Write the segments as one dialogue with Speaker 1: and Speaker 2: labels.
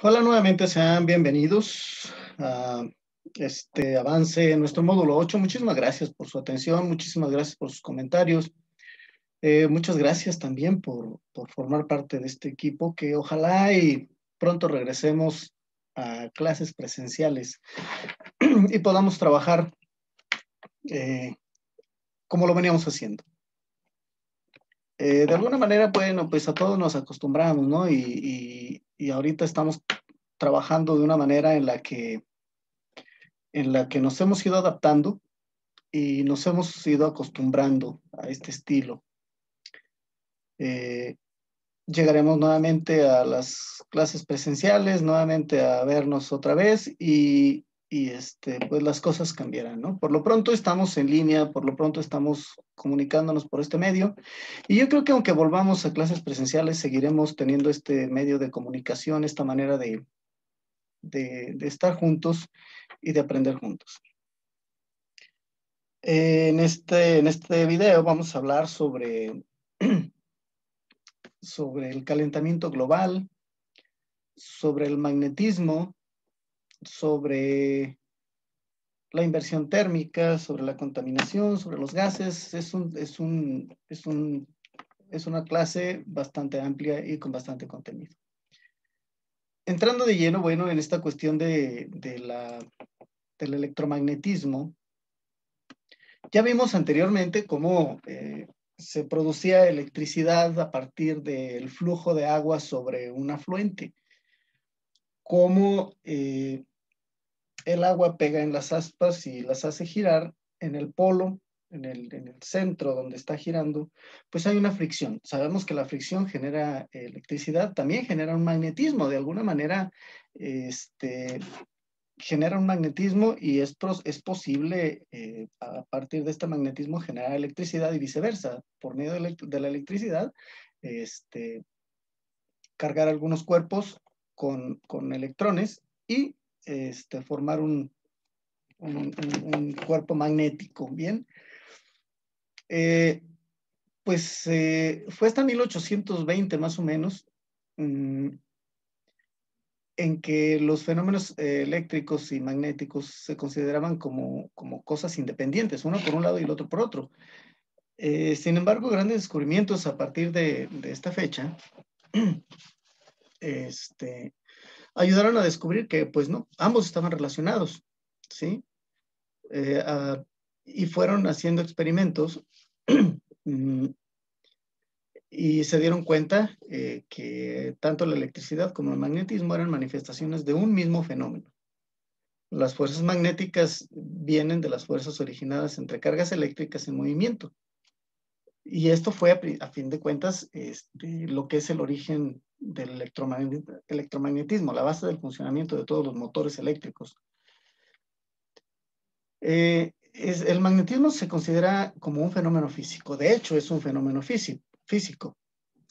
Speaker 1: Hola nuevamente, sean bienvenidos a este avance en nuestro módulo 8. Muchísimas gracias por su atención, muchísimas gracias por sus comentarios. Muchas gracias también por formar parte de este equipo, que ojalá y pronto regresemos a clases presenciales y podamos trabajar como lo veníamos haciendo. De alguna manera, bueno, pues a todos nos acostumbramos, ¿no? Y ahorita estamos trabajando de una manera en la que nos hemos ido adaptando y nos hemos ido acostumbrando a este estilo. Eh, Llegaremos nuevamente a las clases presenciales, nuevamente a vernos otra vez y pues las cosas cambiarán, ¿no? Por lo pronto estamos en línea, por lo pronto estamos comunicándonos por este medio y yo creo que aunque volvamos a clases presenciales, seguiremos teniendo este medio de comunicación, esta manera de estar juntos y de aprender juntos. En este video vamos a hablar sobre el calentamiento global, sobre el magnetismo, sobre la inversión térmica, sobre la contaminación, sobre los gases. Es una clase bastante amplia y con bastante contenido. Entrando de lleno, bueno, en esta cuestión del electromagnetismo, ya vimos anteriormente cómo se producía electricidad a partir del flujo de agua sobre un afluente, cómo el agua pega en las aspas y las hace girar en el polo, en el centro donde está girando, pues hay una fricción. Sabemos que la fricción genera electricidad, también genera un magnetismo, de alguna manera, genera un magnetismo y esto es posible a partir de este magnetismo generar electricidad y viceversa. Por medio de la electricidad, cargar algunos cuerpos con electrones y formar un cuerpo magnético, ¿bien? Fue hasta 1820 más o menos, en que los fenómenos eléctricos y magnéticos se consideraban como cosas independientes, uno por un lado y el otro por otro. Sin embargo, grandes descubrimientos a partir de esta fecha ayudaron a descubrir que, pues no, ambos estaban relacionados, ¿sí? Y fueron haciendo experimentos y se dieron cuenta que tanto la electricidad como el magnetismo eran manifestaciones de un mismo fenómeno. Las fuerzas magnéticas vienen de las fuerzas originadas entre cargas eléctricas en movimiento. Y esto fue, a fin de cuentas, lo que es el origen del electromagnetismo, la base del funcionamiento de todos los motores eléctricos. El magnetismo se considera como un fenómeno físico. De hecho, es un fenómeno físico.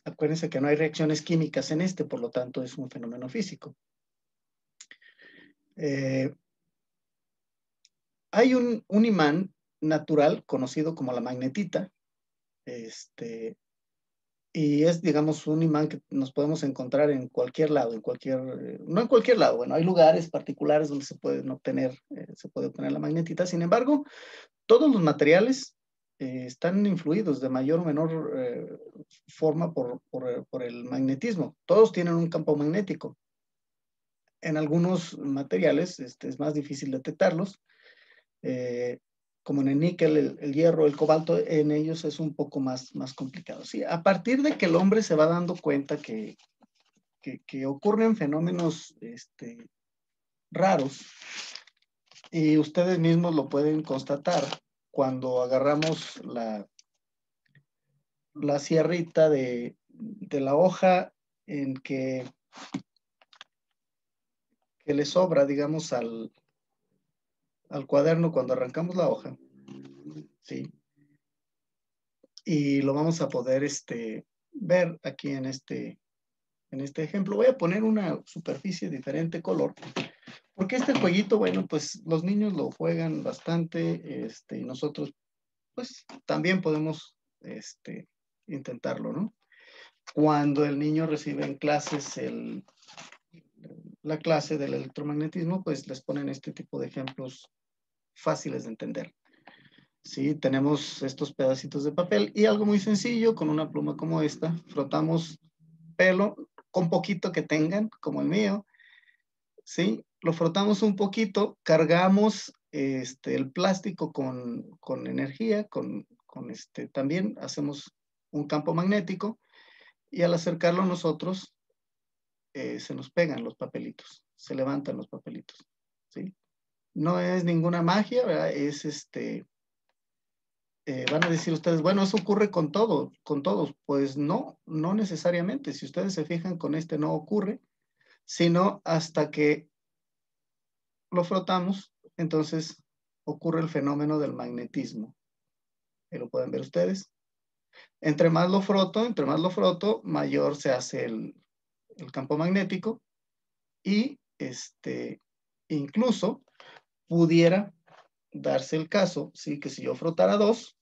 Speaker 1: Acuérdense que no hay reacciones químicas en por lo tanto, es un fenómeno físico. Hay un imán natural conocido como la magnetita, y es, digamos, un imán que nos podemos encontrar en cualquier lado, no en cualquier lado, bueno, hay lugares particulares donde se puede obtener la magnetita. Sin embargo, todos los materiales están influidos de mayor o menor forma por el magnetismo. Todos tienen un campo magnético. En algunos materiales es más difícil detectarlos, como en el níquel, el hierro, el cobalto. En ellos es un poco más complicado. ¿Sí? A partir de que el hombre se va dando cuenta que ocurren fenómenos raros, y ustedes mismos lo pueden constatar cuando agarramos la sierrita de la hoja en que le sobra, digamos, al cuaderno cuando arrancamos la hoja, ¿sí? Y lo vamos a poder ver aquí en este ejemplo. Voy a poner una superficie de diferente color, porque este jueguito, bueno, pues los niños lo juegan bastante, y nosotros, pues, también podemos intentarlo, ¿no? Cuando el niño recibe en clases la clase del electromagnetismo, pues les ponen este tipo de ejemplos fáciles de entender. Sí, tenemos estos pedacitos de papel y algo muy sencillo, con una pluma como esta, frotamos pelo, con poquito que tengan, como el mío, ¿sí? Lo frotamos un poquito, cargamos el plástico con energía, también hacemos un campo magnético y al acercarlo nosotros se nos pegan los papelitos, se levantan los papelitos, ¿sí? No es ninguna magia, ¿verdad? Van a decir ustedes, bueno, eso ocurre con todo, con todos. Pues no, no necesariamente. Si ustedes se fijan, con este no ocurre, sino hasta que lo frotamos, entonces ocurre el fenómeno del magnetismo. Ahí lo pueden ver ustedes. Entre más lo froto, mayor se hace el campo magnético y incluso pudiera darse el caso, sí, que si yo frotara dos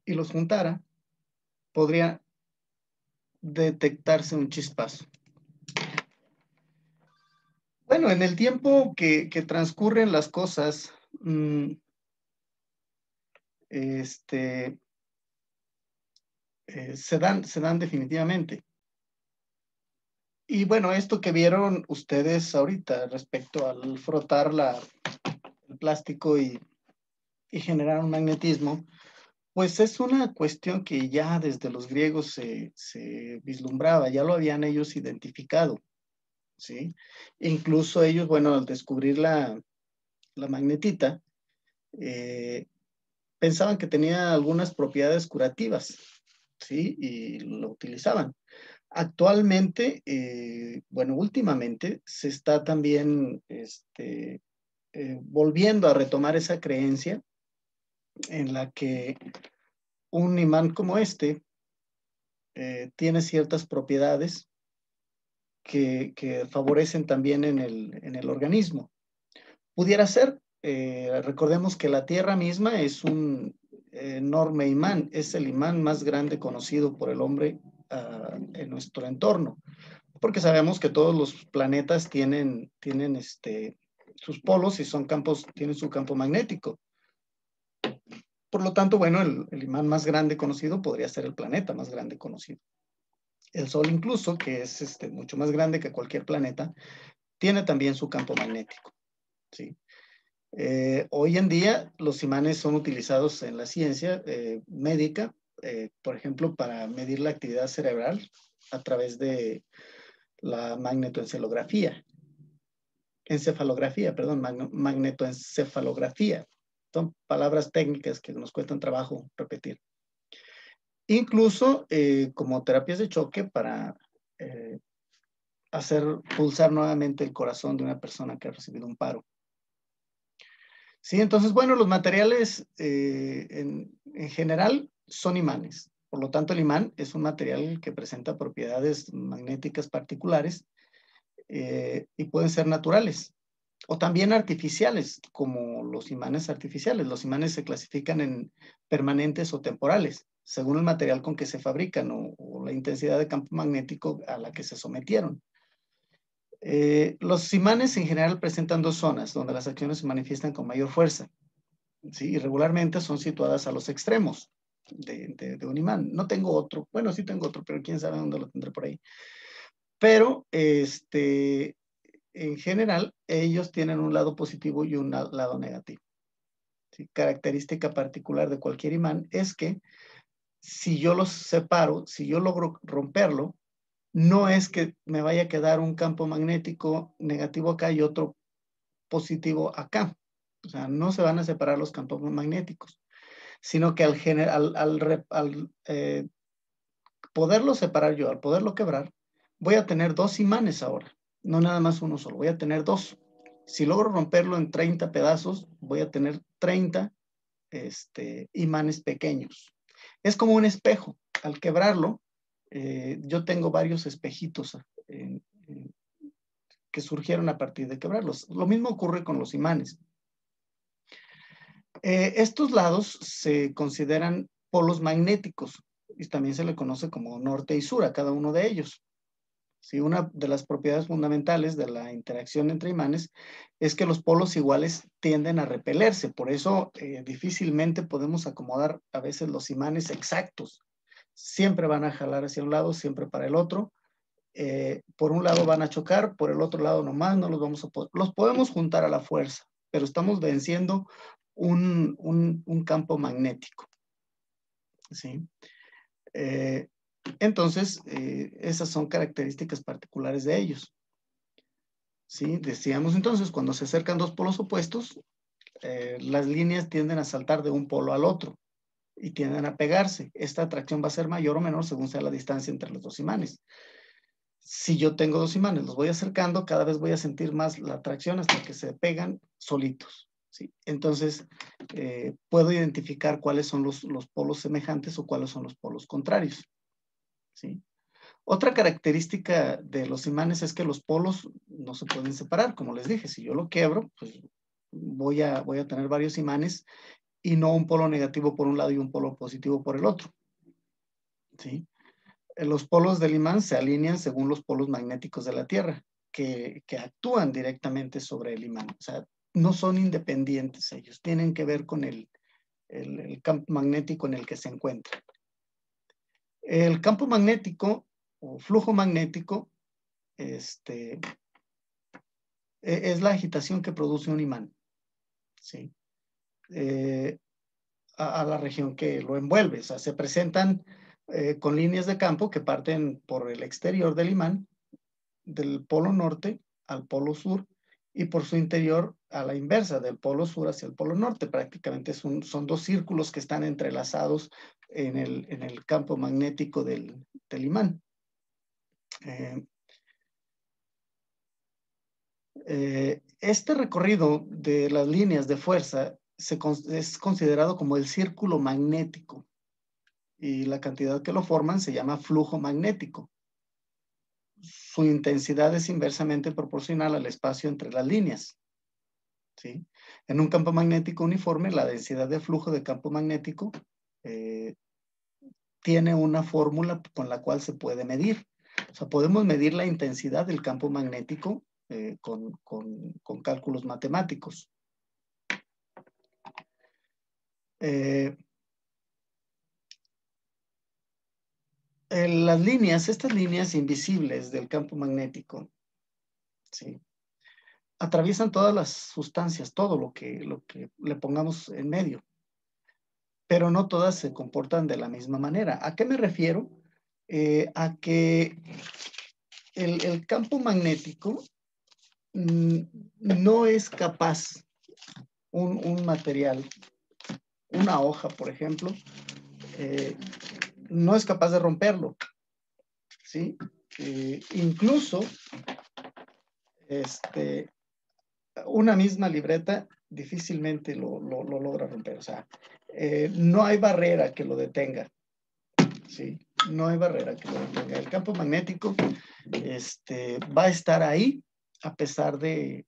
Speaker 1: y los juntara, podría detectarse un chispazo. Bueno, en el tiempo que transcurren las cosas, se dan definitivamente. Y bueno, esto que vieron ustedes ahorita respecto al frotar el plástico y generar un magnetismo, pues es una cuestión que ya desde los griegos se vislumbraba, ya lo habían ellos identificado, ¿sí? Incluso ellos, bueno, al descubrir la magnetita, pensaban que tenía algunas propiedades curativas, ¿sí? Y lo utilizaban. Actualmente, bueno, últimamente se está también volviendo a retomar esa creencia en la que un imán como tiene ciertas propiedades que favorecen también en el organismo. Pudiera ser, recordemos que la Tierra misma es un enorme imán, es el imán más grande conocido por el hombre en nuestro entorno, porque sabemos que todos los planetas tienen sus polos y tienen su campo magnético. Por lo tanto, bueno, el imán más grande conocido podría ser el planeta más grande conocido. El Sol incluso, que es mucho más grande que cualquier planeta, tiene también su campo magnético, ¿sí? Hoy en día los imanes son utilizados en la ciencia médica, por ejemplo, para medir la actividad cerebral a través de la magnetoencefalografía. Magnetoencefalografía. Son palabras técnicas que nos cuestan trabajo repetir. Incluso como terapias de choque para hacer pulsar nuevamente el corazón de una persona que ha recibido un paro. Sí, entonces, bueno, los materiales en general son imanes. Por lo tanto, el imán es un material que presenta propiedades magnéticas particulares y pueden ser naturales o también artificiales, como los imanes artificiales. Los imanes se clasifican en permanentes o temporales, según el material con que se fabrican o la intensidad de campo magnético a la que se sometieron. Los imanes en general presentan dos zonas donde las acciones se manifiestan con mayor fuerza, ¿sí? Y regularmente son situadas a los extremos de un imán. No tengo otro, bueno, sí tengo otro, pero quién sabe dónde lo tendré por ahí. Pero en general, ellos tienen un lado positivo y un lado negativo. ¿Sí? Característica particular de cualquier imán es que si yo los separo, si yo logro romperlo, no es que me vaya a quedar un campo magnético negativo acá y otro positivo acá. O sea, no se van a separar los campos magnéticos, sino que al poderlo separar yo, al poderlo quebrar, voy a tener dos imanes ahora, no nada más uno solo, voy a tener dos. Si logro romperlo en 30 pedazos, voy a tener 30 imanes pequeños. Es como un espejo. Al quebrarlo, yo tengo varios espejitos que surgieron a partir de quebrarlos. Lo mismo ocurre con los imanes. Estos lados se consideran polos magnéticos y también se le conoce como norte y sur a cada uno de ellos. ¿sí? Una de las propiedades fundamentales de la interacción entre imanes es que los polos iguales tienden a repelerse. Por eso difícilmente podemos acomodar a veces los imanes exactos. Siempre van a jalar hacia un lado, siempre para el otro. Por un lado van a chocar, por el otro lado nomás no los vamos a poder. Los podemos juntar a la fuerza, pero estamos venciendo un campo magnético, ¿sí? Entonces, esas son características particulares de ellos, ¿sí? Decíamos entonces, cuando se acercan dos polos opuestos, las líneas tienden a saltar de un polo al otro y tienden a pegarse. Esta atracción va a ser mayor o menor según sea la distancia entre los dos imanes. Si yo tengo dos imanes, los voy acercando, cada vez voy a sentir más la atracción hasta que se pegan solitos, ¿sí? Entonces, puedo identificar cuáles son los polos semejantes o cuáles son los polos contrarios, ¿sí? Otra característica de los imanes es que los polos no se pueden separar. Como les dije, si yo lo quiebro, pues voy a tener varios imanes y no un polo negativo por un lado y un polo positivo por el otro, ¿sí? Los polos del imán se alinean según los polos magnéticos de la Tierra, que actúan directamente sobre el imán. O sea, no son independientes ellos, tienen que ver con el campo magnético en el que se encuentran. El campo magnético o flujo magnético es la agitación que produce un imán, ¿sí? A la región que lo envuelve. O sea, se presentan con líneas de campo que parten por el exterior del imán, del polo norte al polo sur, y por su interior a la inversa, del polo sur hacia el polo norte. Prácticamente son dos círculos que están entrelazados en el campo magnético del imán. Este recorrido de las líneas de fuerza es considerado como el círculo magnético, y la cantidad que lo forman se llama flujo magnético. Su intensidad es inversamente proporcional al espacio entre las líneas, ¿sí? En un campo magnético uniforme, la densidad de flujo de campo magnético tiene una fórmula con la cual se puede medir. O sea, podemos medir la intensidad del campo magnético con cálculos matemáticos. Estas líneas invisibles del campo magnético, ¿sí?, atraviesan todas las sustancias, todo lo que le pongamos en medio, pero no todas se comportan de la misma manera. ¿A qué me refiero? A que el campo magnético no es capaz, un material, una hoja, por ejemplo, no es capaz de romperlo, ¿sí? Incluso una misma libreta difícilmente lo logra romper. O sea, no hay barrera que lo detenga, ¿sí? No hay barrera que lo detenga. El campo magnético va a estar ahí a pesar del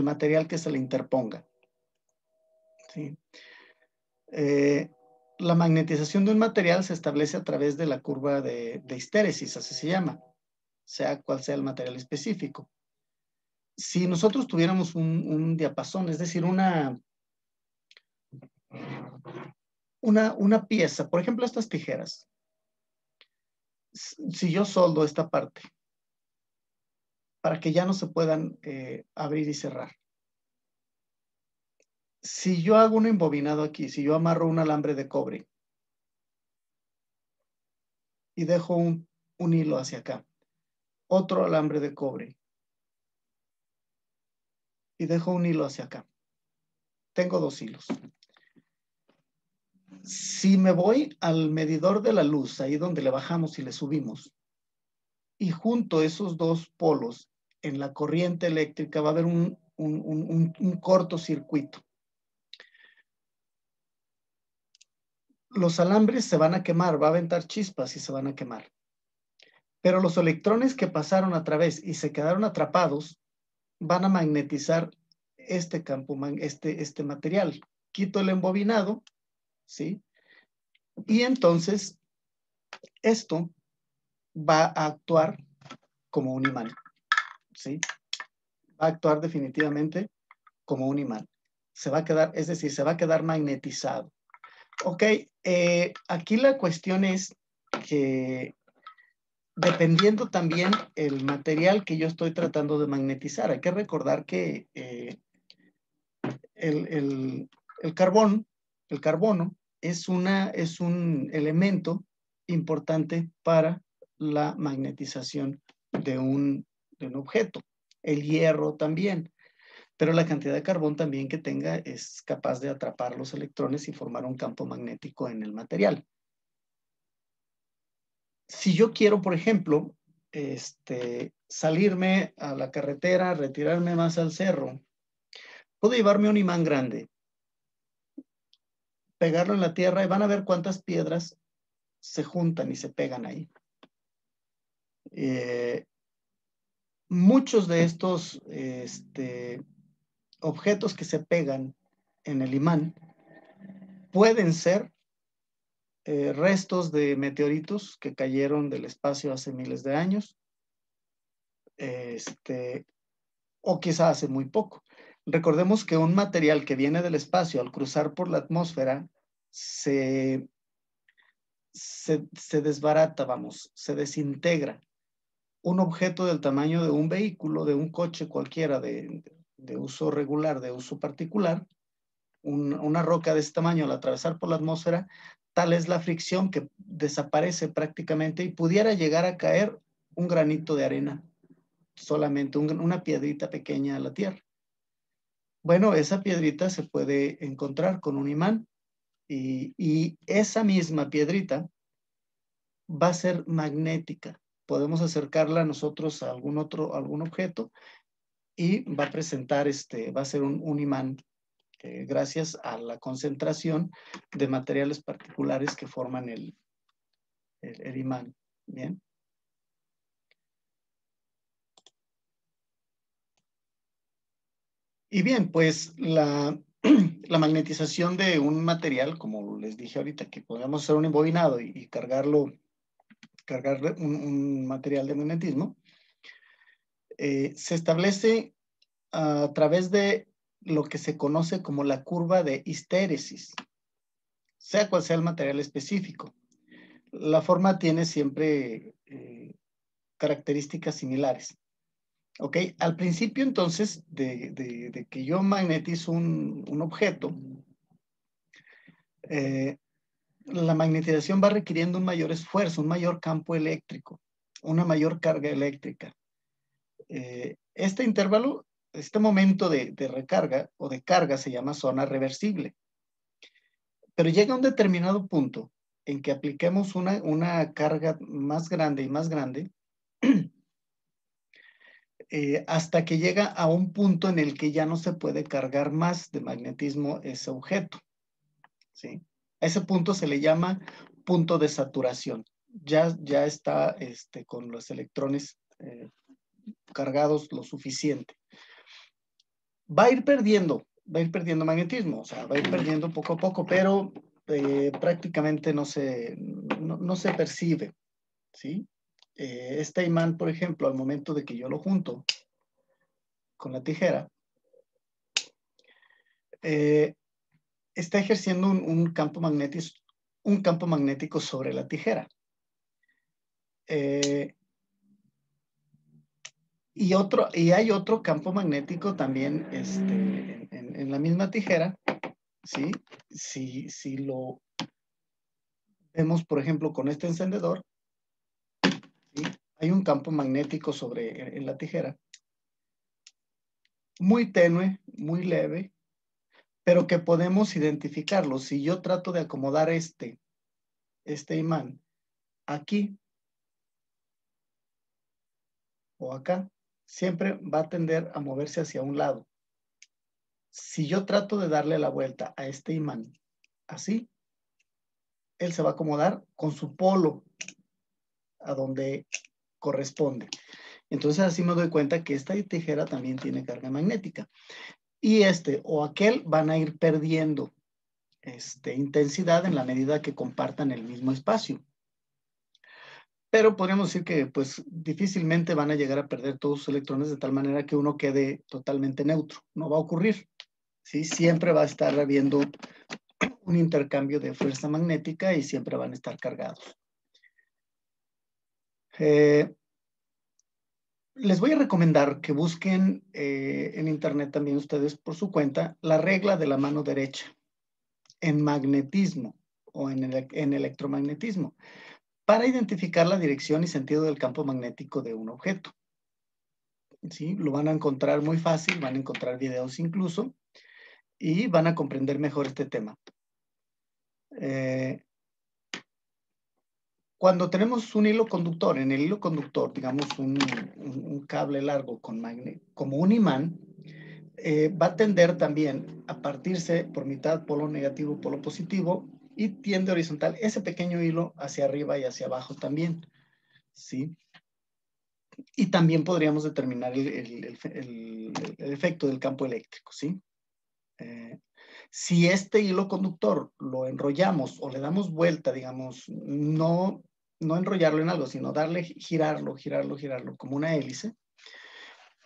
Speaker 1: material que se le interponga, ¿sí? La magnetización de un material se establece a través de la curva de histéresis, así se llama, sea cual sea el material específico. Si nosotros tuviéramos un diapasón, es decir, una pieza, por ejemplo, estas tijeras, si yo soldo esta parte para que ya no se puedan abrir y cerrar, si yo hago un embobinado aquí, si yo amarro un alambre de cobre y dejo un hilo hacia acá, otro alambre de cobre y dejo un hilo hacia acá, tengo dos hilos. Si me voy al medidor de la luz, ahí donde le bajamos y le subimos, y junto esos dos polos en la corriente eléctrica, va a haber un cortocircuito. Los alambres se van a quemar, va a aventar chispas y se van a quemar. Pero los electrones que pasaron a través y se quedaron atrapados van a magnetizar este campo, este material. Quito el embobinado, ¿sí? Y entonces esto va a actuar como un imán, ¿sí? Va a actuar definitivamente como un imán. Se va a quedar, es decir, se va a quedar magnetizado. Ok, aquí la cuestión es que dependiendo también el material que yo estoy tratando de magnetizar, hay que recordar que el carbón, el carbono es un elemento importante para la magnetización de un objeto. El hierro también, pero la cantidad de carbón también que tenga es capaz de atrapar los electrones y formar un campo magnético en el material. Si yo quiero, por ejemplo, salirme a la carretera, retirarme más al cerro, puedo llevarme un imán grande, pegarlo en la tierra y van a ver cuántas piedras se juntan y se pegan ahí. Muchos de estos objetos que se pegan en el imán pueden ser restos de meteoritos que cayeron del espacio hace miles de años, o quizá hace muy poco. Recordemos que un material que viene del espacio al cruzar por la atmósfera se desbarata, vamos, se desintegra. Un objeto del tamaño de un vehículo, de un coche cualquiera de uso regular, de uso particular, una roca de este tamaño al atravesar por la atmósfera, tal es la fricción que desaparece prácticamente y pudiera llegar a caer un granito de arena, solamente una piedrita pequeña a la tierra. Bueno, esa piedrita se puede encontrar con un imán y esa misma piedrita va a ser magnética. Podemos acercarla nosotros a algún objeto y va a presentar, va a ser un imán gracias a la concentración de materiales particulares que forman el imán. Bien. Y bien, pues la magnetización de un material, como les dije ahorita, que podemos hacer un embobinado y cargar un material de magnetismo, se establece a través de lo que se conoce como la curva de histéresis, sea cual sea el material específico. La forma tiene siempre características similares. ¿Ok? Al principio, entonces, de que yo magnetizo un objeto, la magnetización va requiriendo un mayor esfuerzo, un mayor campo eléctrico, una mayor carga eléctrica. Este intervalo, este momento de recarga o de carga se llama zona reversible. Pero llega un determinado punto en que apliquemos una carga más grande y más grande hasta que llega a un punto en el que ya no se puede cargar más de magnetismo ese objeto. ¿Sí? A ese punto se le llama punto de saturación. Ya está con los electrones cargados lo suficiente. Va a ir perdiendo magnetismo, o sea, va a ir perdiendo poco a poco, pero prácticamente no se percibe, ¿sí? Este imán, por ejemplo, al momento de que yo lo junto con la tijera, está ejerciendo un campo magnético sobre la tijera. Y hay otro campo magnético también en la misma tijera, ¿sí? Si lo vemos, por ejemplo, con este encendedor, ¿sí? Hay un campo magnético en la tijera, muy tenue, muy leve, pero que podemos identificarlo. Si yo trato de acomodar este imán aquí o acá, siempre va a tender a moverse hacia un lado. Si yo trato de darle la vuelta a este imán así, él se va a acomodar con su polo a donde corresponde. Entonces así me doy cuenta que esta tijera también tiene carga magnética. Y o aquel van a ir perdiendo intensidad en la medida que compartan el mismo espacio. pero podríamos decir que pues difícilmente van a llegar a perder todos sus electrones de tal manera que uno quede totalmente neutro. No va a ocurrir, ¿sí? Siempre va a estar habiendo un intercambio de fuerza magnética y siempre van a estar cargados. Les voy a recomendar que busquen en internet también ustedes por su cuenta la regla de la mano derecha en magnetismo o en electromagnetismo para identificar la dirección y sentido del campo magnético de un objeto. ¿Sí? Lo van a encontrar muy fácil, van a encontrar videos incluso y van a comprender mejor este tema. Cuando tenemos un hilo conductor, en el hilo conductor, digamos un cable largo como un imán, va a tender también a partirse por mitad, polo negativo, polo positivo, y tiende horizontal ese pequeño hilo hacia arriba y hacia abajo también, ¿sí? Y también podríamos determinar el efecto del campo eléctrico, ¿sí? Si este hilo conductor lo enrollamos o le damos vuelta, digamos, no enrollarlo en algo, sino darle, girarlo como una hélice,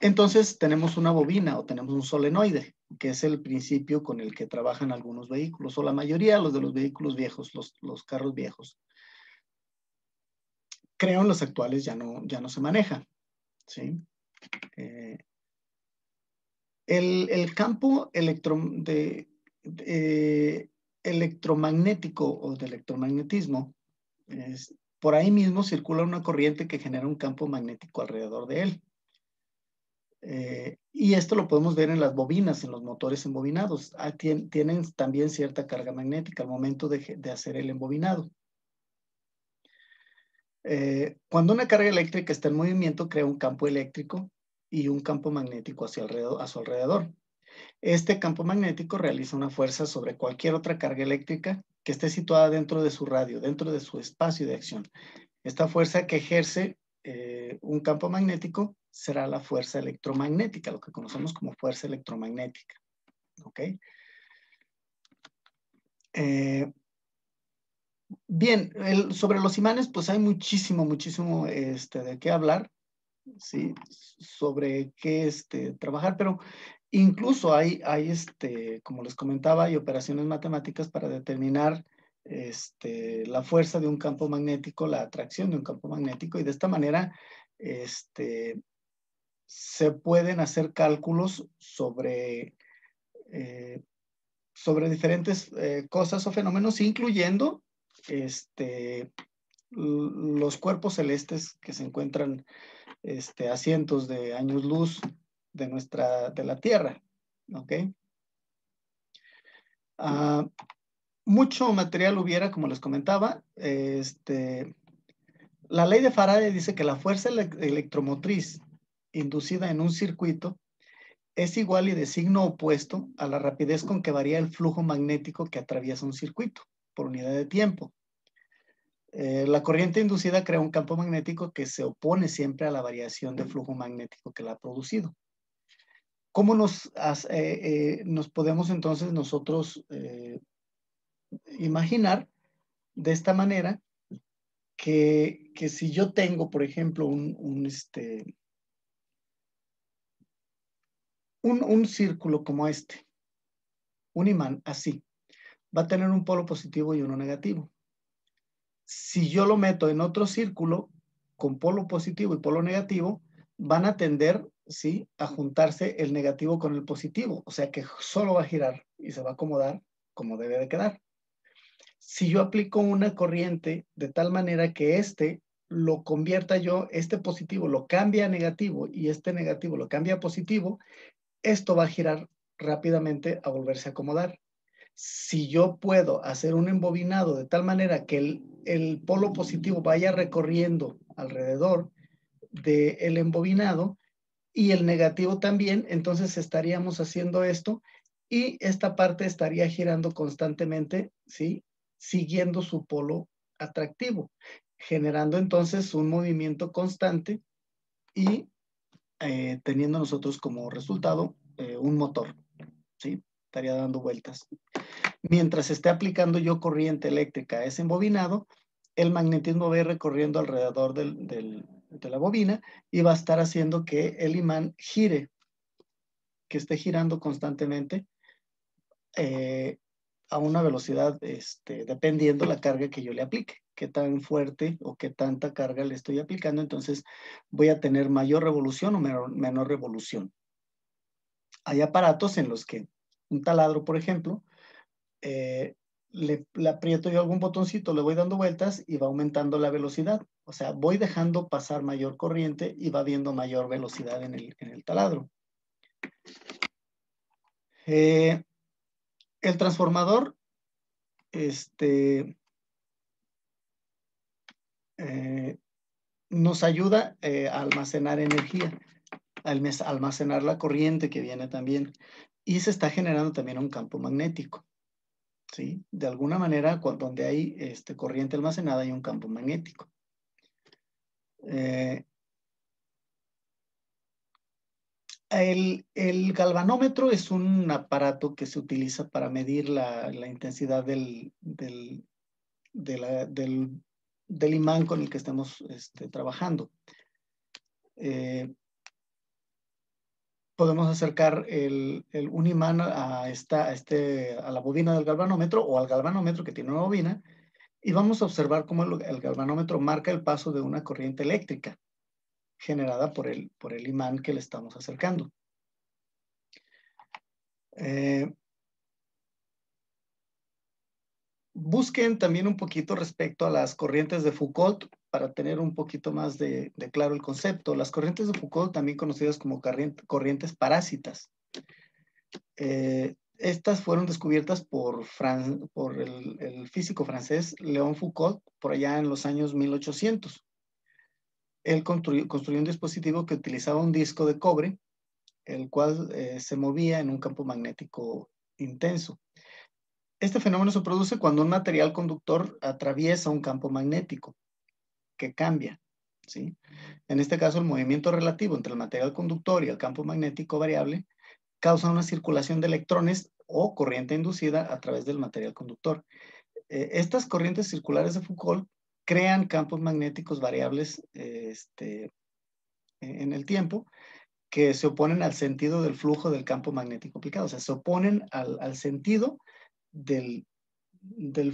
Speaker 1: entonces tenemos una bobina o tenemos un solenoide, que es el principio con el que trabajan algunos vehículos, o la mayoría los de los vehículos viejos, los carros viejos. Creo en los actuales ya no se maneja, ¿sí? El campo electromagnético o de electromagnetismo, por ahí mismo circula una corriente que genera un campo magnético alrededor de él. Y esto lo podemos ver en las bobinas, en los motores embobinados. Tienen también cierta carga magnética al momento de hacer el embobinado. Cuando una carga eléctrica está en movimiento, crea un campo eléctrico y un campo magnético a su alrededor. Este campo magnético realiza una fuerza sobre cualquier otra carga eléctrica que esté situada dentro de su radio, dentro de su espacio de acción. Esta fuerza que ejerce un campo magnético será la fuerza electromagnética, lo que conocemos como fuerza electromagnética. ¿Ok? Bien, sobre los imanes, pues hay muchísimo de qué hablar, ¿sí? Sobre qué trabajar, pero incluso hay como les comentaba, hay operaciones matemáticas para determinar la fuerza de un campo magnético, la atracción de un campo magnético, y de esta manera se pueden hacer cálculos sobre diferentes cosas o fenómenos, incluyendo los cuerpos celestes que se encuentran a cientos de años luz de la Tierra. ¿Ok? Mucho material hubiera, como les comentaba. La ley de Faraday dice que la fuerza electromotriz inducida en un circuito es igual y de signo opuesto a la rapidez con que varía el flujo magnético que atraviesa un circuito por unidad de tiempo. La corriente inducida crea un campo magnético que se opone siempre a la variación de flujo magnético que la ha producido. ¿Cómo nos podemos entonces nosotros imaginar de esta manera que si yo tengo, por ejemplo, un círculo como un imán así, va a tener un polo positivo y uno negativo. Si yo lo meto en otro círculo con polo positivo y polo negativo, van a tender, ¿sí?, a juntarse el negativo con el positivo. O sea que solo va a girar y se va a acomodar como debe de quedar. Si yo aplico una corriente de tal manera que lo convierta yo, este positivo lo cambia a negativo y este negativo lo cambia a positivo, esto va a girar rápidamente a volverse a acomodar. Si yo puedo hacer un embobinado de tal manera que el polo positivo vaya recorriendo alrededor del embobinado y el negativo también, entonces estaríamos haciendo esto y esta parte estaría girando constantemente, ¿sí?, siguiendo su polo atractivo, generando entonces un movimiento constante y teniendo nosotros como resultado un motor, ¿sí? Estaría dando vueltas. Mientras esté aplicando yo corriente eléctrica a ese embobinado, el magnetismo va a ir recorriendo alrededor de la bobina y va a estar haciendo que el imán gire, que esté girando constantemente a una velocidad dependiendo la carga que yo le aplique, qué tan fuerte o qué tanta carga le estoy aplicando. Entonces voy a tener mayor revolución o menor revolución. Hay aparatos en los que un taladro, por ejemplo, le aprieto yo algún botoncito, le voy dando vueltas y va aumentando la velocidad. O sea, voy dejando pasar mayor corriente y va habiendo mayor velocidad en el taladro. El transformador nos ayuda a almacenar energía, a almacenar la corriente que viene también. Y se está generando también un campo magnético. ¿Sí? De alguna manera, donde hay corriente almacenada, hay un campo magnético. El galvanómetro es un aparato que se utiliza para medir la intensidad del imán con el que estamos trabajando. Podemos acercar un imán a la bobina del galvanómetro o al galvanómetro que tiene una bobina y vamos a observar cómo el galvanómetro marca el paso de una corriente eléctrica generada por el imán que le estamos acercando. Busquen también un poquito respecto a las corrientes de Foucault para tener un poquito más de claro el concepto. Las corrientes de Foucault, también conocidas como corrientes parásitas. Estas fueron descubiertas por el físico francés Léon Foucault por allá en los años 1800. Él construyó un dispositivo que utilizaba un disco de cobre, el cual se movía en un campo magnético intenso. Este fenómeno se produce cuando un material conductor atraviesa un campo magnético que cambia, ¿sí? En este caso, el movimiento relativo entre el material conductor y el campo magnético variable causa una circulación de electrones o corriente inducida a través del material conductor. Estas corrientes circulares de Foucault crean campos magnéticos variables en el tiempo que se oponen al sentido del flujo del campo magnético aplicado. O sea, se oponen al sentido del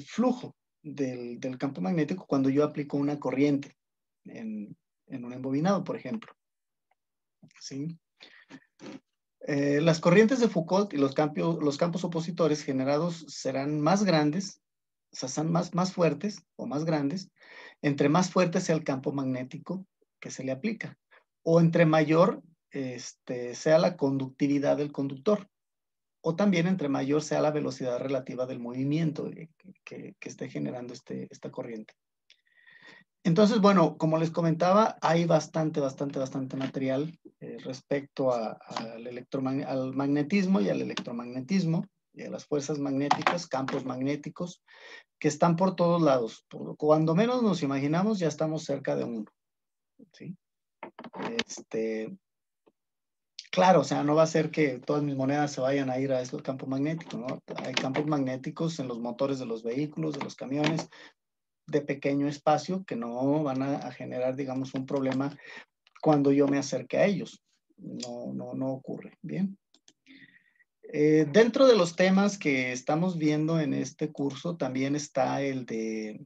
Speaker 1: flujo del campo magnético cuando yo aplico una corriente en un embobinado, por ejemplo. ¿Sí? Las corrientes de Foucault y los campos opositores generados serán más grandes, o sea, son más fuertes o más grandes, entre más fuerte sea el campo magnético que se le aplica, o entre mayor sea la conductividad del conductor, o también entre mayor sea la velocidad relativa del movimiento que esté generando esta corriente. Entonces, bueno, como les comentaba, hay bastante material respecto al magnetismo y al electromagnetismo y a las fuerzas magnéticas, campos magnéticos, que están por todos lados. Cuando menos nos imaginamos, ya estamos cerca de uno. ¿Sí? Claro, o sea, no va a ser que todas mis monedas se vayan a ir a estos campos magnéticos, ¿no? Hay campos magnéticos en los motores de los vehículos, de los camiones, de pequeño espacio, que no van a generar, digamos, un problema cuando yo me acerque a ellos. No ocurre. Bien. Dentro de los temas que estamos viendo en este curso, también está el de,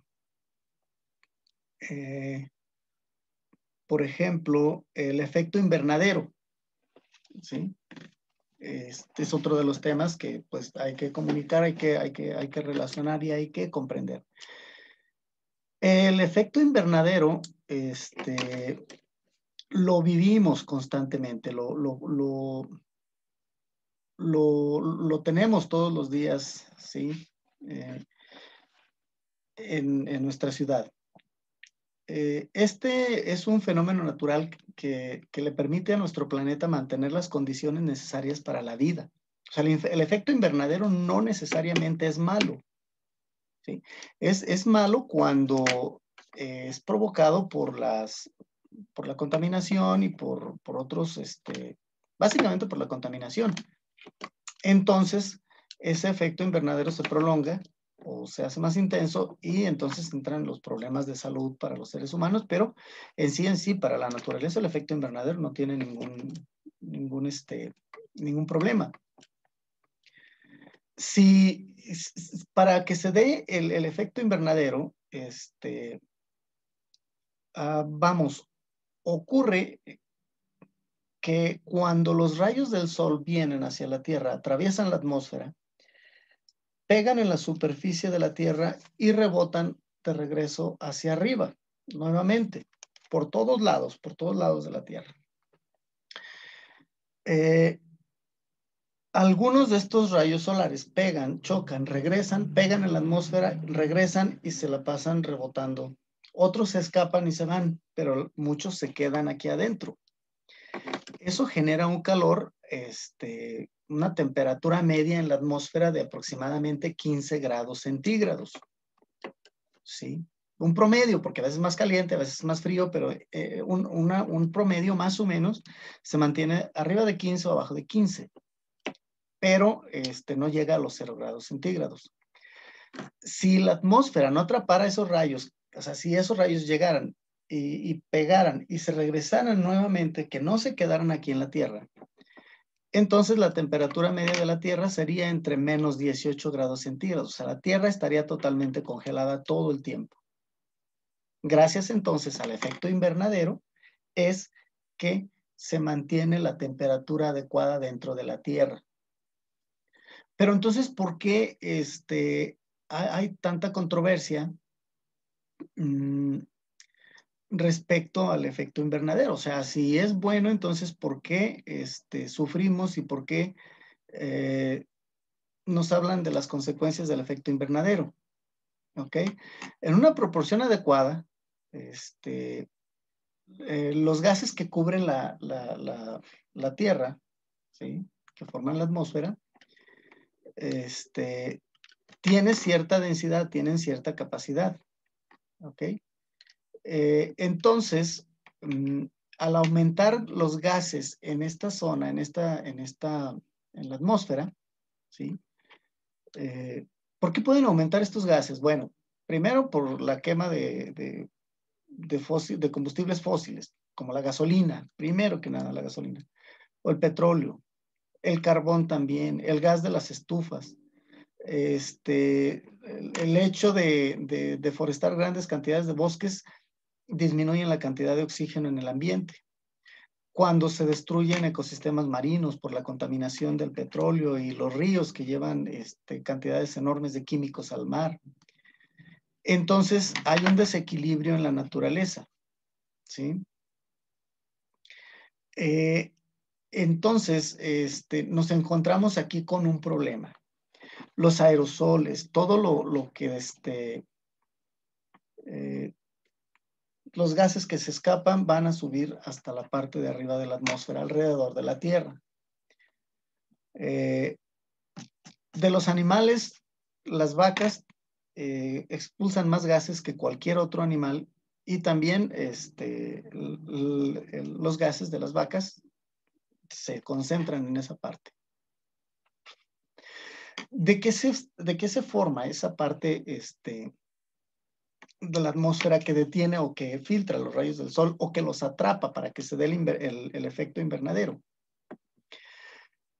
Speaker 1: por ejemplo, el efecto invernadero. ¿Sí? Este es otro de los temas que pues hay que comunicar, hay que relacionar y hay que comprender. El efecto invernadero, lo vivimos constantemente, lo tenemos todos los días, ¿sí? En nuestra ciudad. Este es un fenómeno natural que le permite a nuestro planeta mantener las condiciones necesarias para la vida. O sea, el efecto invernadero no necesariamente es malo. ¿Sí? Es malo cuando es provocado por la contaminación y por otros, básicamente por la contaminación. Entonces, ese efecto invernadero se prolonga o se hace más intenso y entonces entran los problemas de salud para los seres humanos, pero en sí, para la naturaleza el efecto invernadero no tiene ningún problema. Si, para que se dé el efecto invernadero, vamos, ocurre que cuando los rayos del sol vienen hacia la Tierra, atraviesan la atmósfera, pegan en la superficie de la Tierra y rebotan de regreso hacia arriba, nuevamente, por todos lados de la Tierra. Algunos de estos rayos solares pegan, chocan, regresan, pegan en la atmósfera, regresan y se la pasan rebotando. Otros se escapan y se van, pero muchos se quedan aquí adentro. Eso genera un calor, una temperatura media en la atmósfera de aproximadamente 15 grados centígrados. ¿Sí? Un promedio, porque a veces es más caliente, a veces es más frío, pero un promedio más o menos se mantiene arriba de 15 o abajo de 15. Pero no llega a los 0 grados centígrados. Si la atmósfera no atrapara esos rayos, o sea, si esos rayos llegaran y pegaran y se regresaran nuevamente, que no se quedaran aquí en la Tierra, entonces la temperatura media de la Tierra sería entre menos 18 grados centígrados. O sea, la Tierra estaría totalmente congelada todo el tiempo. Gracias entonces al efecto invernadero, es que se mantiene la temperatura adecuada dentro de la Tierra. Pero entonces, ¿por qué hay tanta controversia respecto al efecto invernadero? O sea, si es bueno, entonces, ¿por qué sufrimos y por qué nos hablan de las consecuencias del efecto invernadero? ¿Ok? En una proporción adecuada, los gases que cubren la Tierra, ¿sí?, que forman la atmósfera, tiene cierta densidad, tienen cierta capacidad. ¿Ok? Entonces, al aumentar los gases en esta zona, en la atmósfera, ¿sí? ¿Por qué pueden aumentar estos gases? Bueno, primero por la quema de combustibles fósiles, como la gasolina, primero que nada la gasolina, o el petróleo, el carbón también, el gas de las estufas, el hecho de deforestar grandes cantidades de bosques disminuyen la cantidad de oxígeno en el ambiente. Cuando se destruyen ecosistemas marinos por la contaminación del petróleo y los ríos que llevan cantidades enormes de químicos al mar, entonces hay un desequilibrio en la naturaleza, ¿sí? Entonces, nos encontramos aquí con un problema. Los aerosoles, todo lo que los gases que se escapan van a subir hasta la parte de arriba de la atmósfera, alrededor de la Tierra. De los animales, las vacas expulsan más gases que cualquier otro animal y también los gases de las vacas se concentran en esa parte. ¿De qué se forma esa parte de la atmósfera que detiene o que filtra los rayos del sol o que los atrapa para que se dé el efecto invernadero?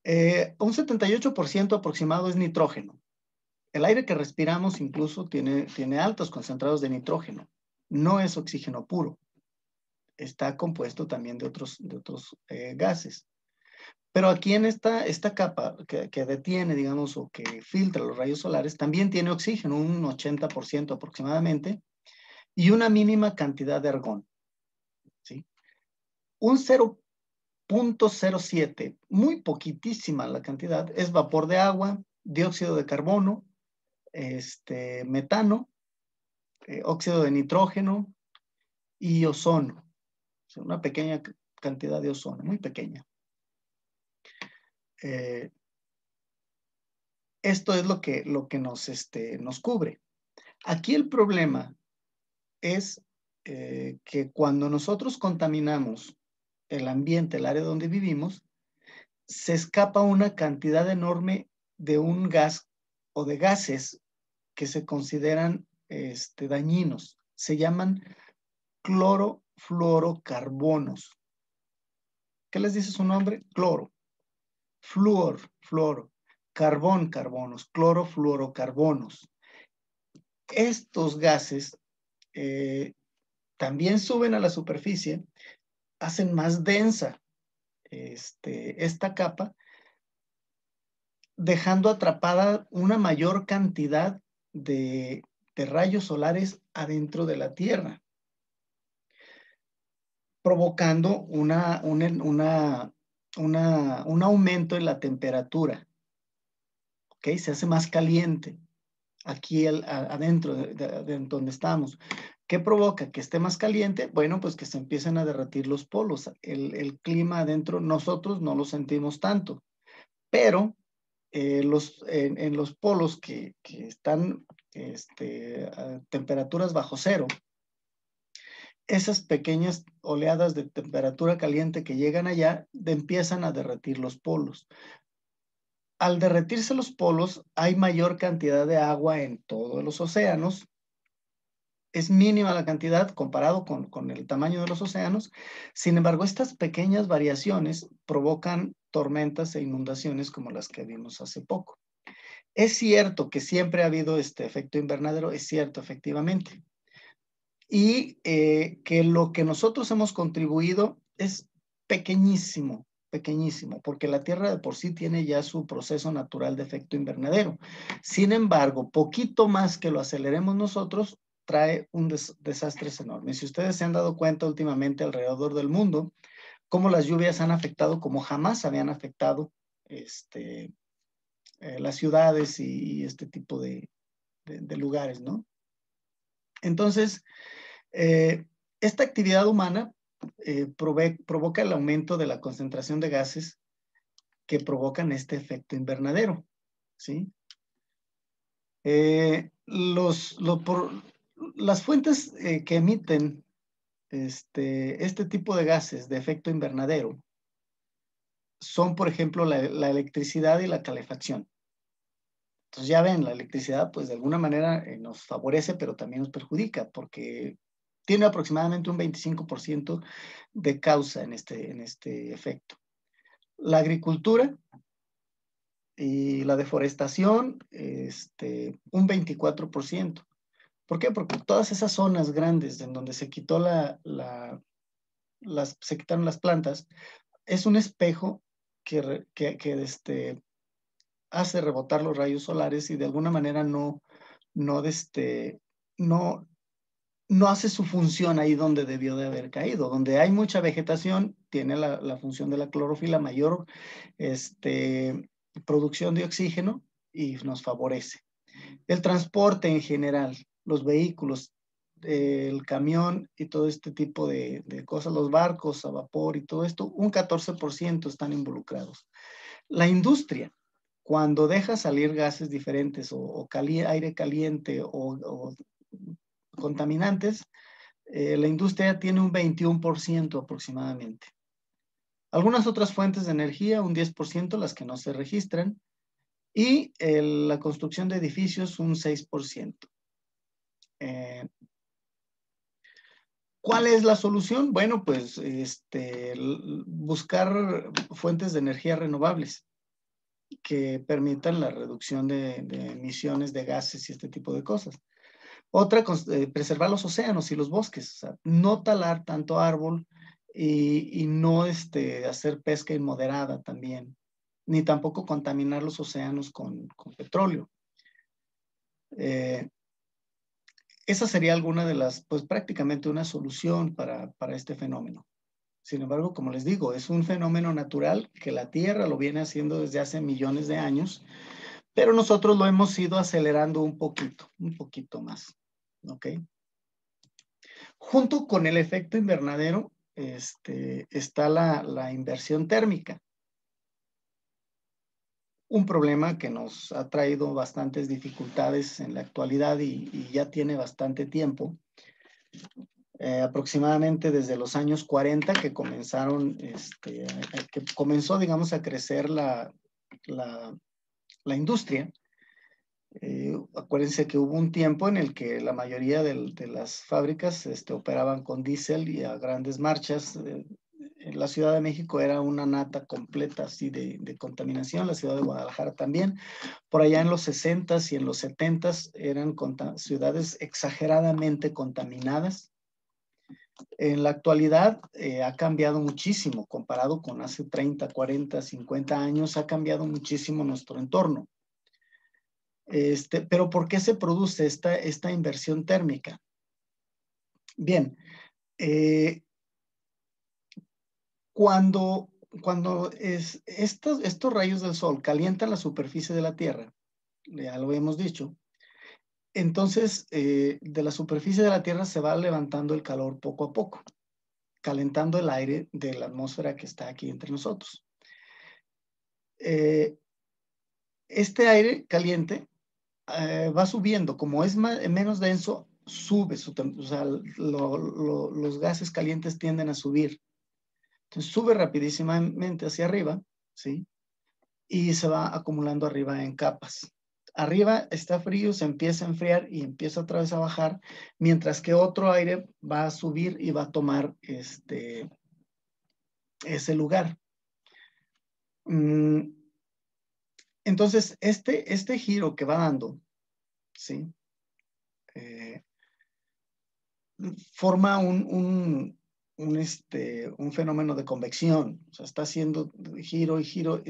Speaker 1: Un 78% aproximado es nitrógeno. El aire que respiramos incluso tiene altos concentrados de nitrógeno. No es oxígeno puro. Está compuesto también de otros gases. Pero aquí en esta capa que detiene, digamos, o que filtra los rayos solares, también tiene oxígeno, un 80% aproximadamente, y una mínima cantidad de argón, ¿sí? Un 0.07, muy poquitísima la cantidad, es vapor de agua, dióxido de carbono, metano, óxido de nitrógeno y ozono. O sea, una pequeña cantidad de ozono, muy pequeña. Esto es lo que nos cubre. Aquí el problema es que cuando nosotros contaminamos el ambiente, el área donde vivimos, se escapa una cantidad enorme de un gas o de gases que se consideran dañinos. Se llaman clorofluorocarbonos. ¿Qué les dice su nombre? Cloro, fluoro, carbón, carbonos, clorofluorocarbonos. Estos gases también suben a la superficie, hacen más densa esta capa, dejando atrapada una mayor cantidad de rayos solares adentro de la Tierra, provocando un aumento en la temperatura. ¿Ok? Se hace más caliente aquí adentro de donde estamos. ¿Qué provoca que esté más caliente? Bueno, pues que se empiecen a derretir los polos. El clima adentro, nosotros no lo sentimos tanto, pero en los polos que están a temperaturas bajo cero, esas pequeñas oleadas de temperatura caliente que llegan allá empiezan a derretir los polos. Al derretirse los polos, hay mayor cantidad de agua en todos los océanos. Es mínima la cantidad comparado con el tamaño de los océanos. Sin embargo, estas pequeñas variaciones provocan tormentas e inundaciones como las que vimos hace poco. Es cierto que siempre ha habido este efecto invernadero, es cierto, efectivamente. Y que lo que nosotros hemos contribuido es pequeñísimo, pequeñísimo, porque la Tierra de por sí tiene ya su proceso natural de efecto invernadero. Sin embargo, poquito más que lo aceleremos nosotros, trae un desastres enormes. Si ustedes se han dado cuenta últimamente alrededor del mundo, cómo las lluvias han afectado como jamás habían afectado las ciudades y este tipo de lugares, ¿no? Entonces, esta actividad humana provoca el aumento de la concentración de gases que provocan este efecto invernadero, ¿sí? Las fuentes que emiten este tipo de gases de efecto invernadero son, por ejemplo, la electricidad y la calefacción. Entonces ya ven, la electricidad pues de alguna manera nos favorece, pero también nos perjudica porque tiene aproximadamente un 25% de causa en este efecto. La agricultura y la deforestación, un 24%. ¿Por qué? Porque todas esas zonas grandes en donde se quitó se quitaron las plantas, es un espejo que hace rebotar los rayos solares y de alguna manera no hace su función ahí donde debió de haber caído. Donde hay mucha vegetación, tiene la función de la clorofila, mayor producción de oxígeno y nos favorece. El transporte en general, los vehículos, el camión y todo este tipo de cosas, los barcos a vapor y todo esto, un 14% están involucrados. La industria, cuando deja salir gases diferentes o aire caliente o contaminantes, la industria tiene un 21% aproximadamente. Algunas otras fuentes de energía, un 10%, las que no se registran, y la construcción de edificios, un 6%. ¿Cuál es la solución? Bueno, pues buscar fuentes de energía renovables que permitan la reducción de emisiones de gases y este tipo de cosas. Otra, preservar los océanos y los bosques, o sea, no talar tanto árbol y no hacer pesca inmoderada también, ni tampoco contaminar los océanos con petróleo. Esa sería alguna de las, pues prácticamente una solución para este fenómeno. Sin embargo, como les digo, es un fenómeno natural que la Tierra lo viene haciendo desde hace millones de años, pero nosotros lo hemos ido acelerando un poquito más. ¿Ok? Junto con el efecto invernadero está la inversión térmica. Un problema que nos ha traído bastantes dificultades en la actualidad y ya tiene bastante tiempo. Aproximadamente desde los años 40 que comenzaron, que comenzó, digamos, a crecer la industria. Acuérdense que hubo un tiempo en el que la mayoría de las fábricas operaban con diésel y a grandes marchas. En la Ciudad de México era una nata completa así de contaminación, la ciudad de Guadalajara también. Por allá en los 60s y en los 70s eran ciudades exageradamente contaminadas. En la actualidad ha cambiado muchísimo comparado con hace 30, 40, 50 años, ha cambiado muchísimo nuestro entorno. Pero ¿por qué se produce esta inversión térmica? Bien, cuando estos rayos del sol calientan la superficie de la Tierra, ya lo hemos dicho, entonces de la superficie de la Tierra se va levantando el calor poco a poco, calentando el aire de la atmósfera que está aquí entre nosotros. Este aire caliente va subiendo, como es menos denso, sube, o sea, los gases calientes tienden a subir. Entonces sube rapidísimamente hacia arriba, ¿sí? Y se va acumulando arriba en capas. Arriba está frío, se empieza a enfriar y empieza otra vez a bajar, mientras que otro aire va a subir y va a tomar ese lugar. Entonces, este giro que va dando, ¿sí? Forma un fenómeno de convección, o sea, está haciendo giro y giro,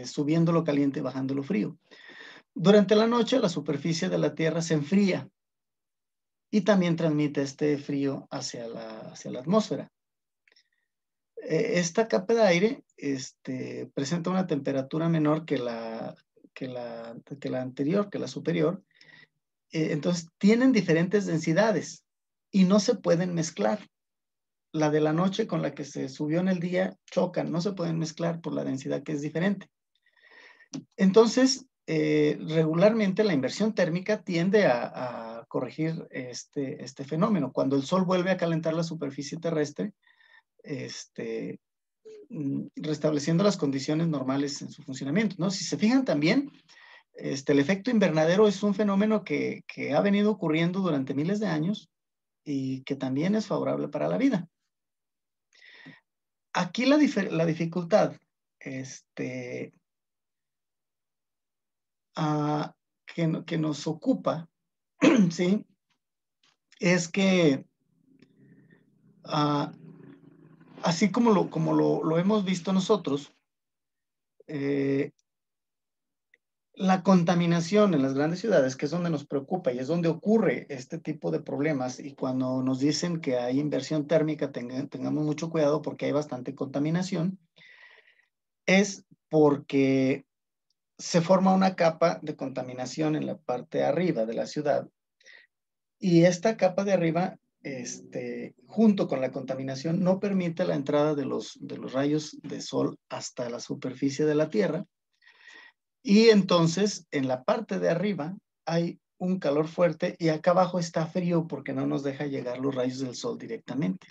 Speaker 1: subiendo lo caliente y bajando lo frío. Durante la noche, la superficie de la Tierra se enfría y también transmite este frío hacia la atmósfera. Esta capa de aire presenta una temperatura menor que la anterior, que la superior. Entonces, tienen diferentes densidades y no se pueden mezclar. La de la noche con la que se subió en el día chocan, no se pueden mezclar por la densidad que es diferente. Entonces, regularmente la inversión térmica tiende a corregir este fenómeno. Cuando el sol vuelve a calentar la superficie terrestre, restableciendo las condiciones normales en su funcionamiento, ¿no? Si se fijan también, el efecto invernadero es un fenómeno que ha venido ocurriendo durante miles de años y que también es favorable para la vida. Aquí la dificultad que nos ocupa, ¿sí? Es que así como lo hemos visto nosotros, la contaminación en las grandes ciudades, que es donde nos preocupa y es donde ocurre este tipo de problemas, y cuando nos dicen que hay inversión térmica, tengamos mucho cuidado porque hay bastante contaminación, es porque se forma una capa de contaminación en la parte de arriba de la ciudad, y esta capa de arriba, junto con la contaminación, no permite la entrada de los rayos de sol hasta la superficie de la Tierra. Y entonces, en la parte de arriba hay un calor fuerte y acá abajo está frío porque no nos deja llegar los rayos del sol directamente.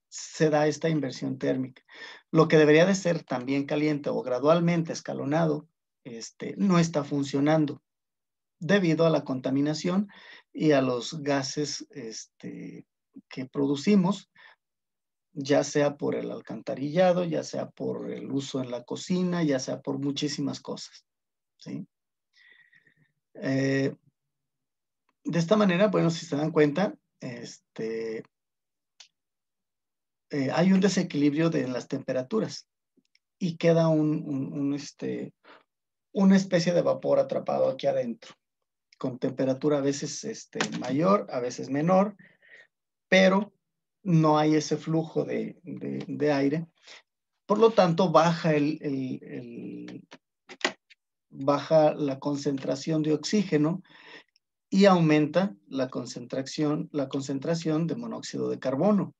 Speaker 1: Se da esta inversión térmica. Lo que debería de ser también caliente o gradualmente escalonado, no está funcionando debido a la contaminación y a los gases que producimos, ya sea por el alcantarillado, ya sea por el uso en la cocina, ya sea por muchísimas cosas, ¿sí? De esta manera, bueno, si se dan cuenta, hay un desequilibrio en las temperaturas y queda una especie de vapor atrapado aquí adentro, con temperatura a veces mayor, a veces menor, pero no hay ese flujo de aire. Por lo tanto, baja la concentración de oxígeno y aumenta la concentración de monóxido de carbono.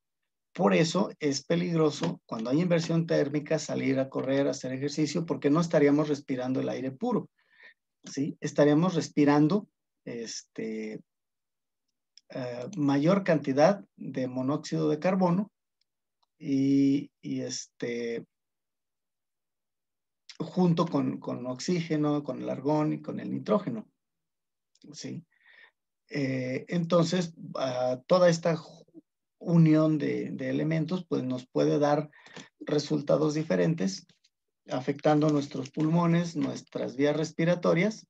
Speaker 1: Por eso es peligroso cuando hay inversión térmica salir a correr, a hacer ejercicio, porque no estaríamos respirando el aire puro, ¿sí? Estaríamos respirando mayor cantidad de monóxido de carbono y junto con oxígeno, con el argón y con el nitrógeno. ¿sí? Entonces, toda esta unión de elementos pues nos puede dar resultados diferentes, afectando nuestros pulmones, nuestras vías respiratorias,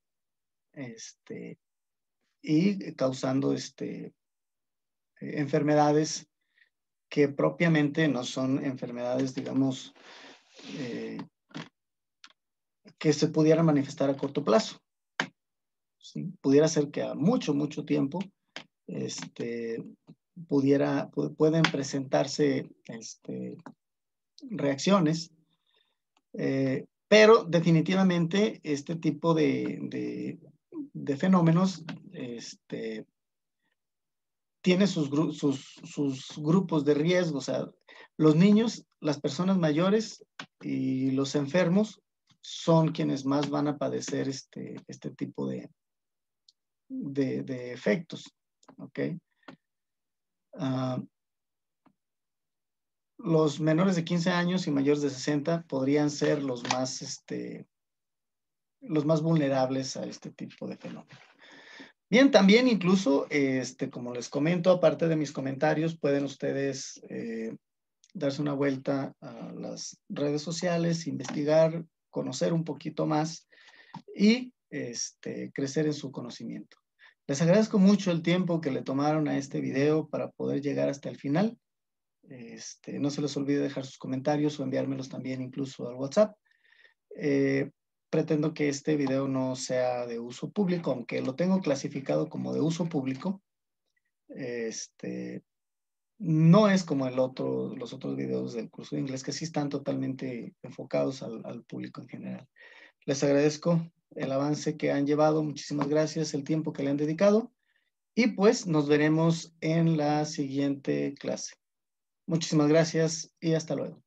Speaker 1: y causando enfermedades que propiamente no son enfermedades, digamos, que se pudieran manifestar a corto plazo. ¿Sí? Pudiera ser que a mucho, mucho tiempo pueden presentarse reacciones, pero definitivamente este tipo de fenómenos tiene sus grupos de riesgo. O sea, los niños, las personas mayores y los enfermos son quienes más van a padecer este tipo de efectos. ¿Ok? Los menores de 15 años y mayores de 60 podrían ser los más vulnerables a este tipo de fenómeno. Bien, también incluso, como les comento, aparte de mis comentarios, pueden ustedes darse una vuelta a las redes sociales, investigar, conocer un poquito más y crecer en su conocimiento. Les agradezco mucho el tiempo que le tomaron a este video para poder llegar hasta el final. No se les olvide dejar sus comentarios o enviármelos también incluso al WhatsApp. Pretendo que este video no sea de uso público, aunque lo tengo clasificado como de uso público. No es como los otros videos del curso de inglés, que sí están totalmente enfocados al público en general. Les agradezco el avance que han llevado. Muchísimas gracias, el tiempo que le han dedicado. Y pues nos veremos en la siguiente clase. Muchísimas gracias y hasta luego.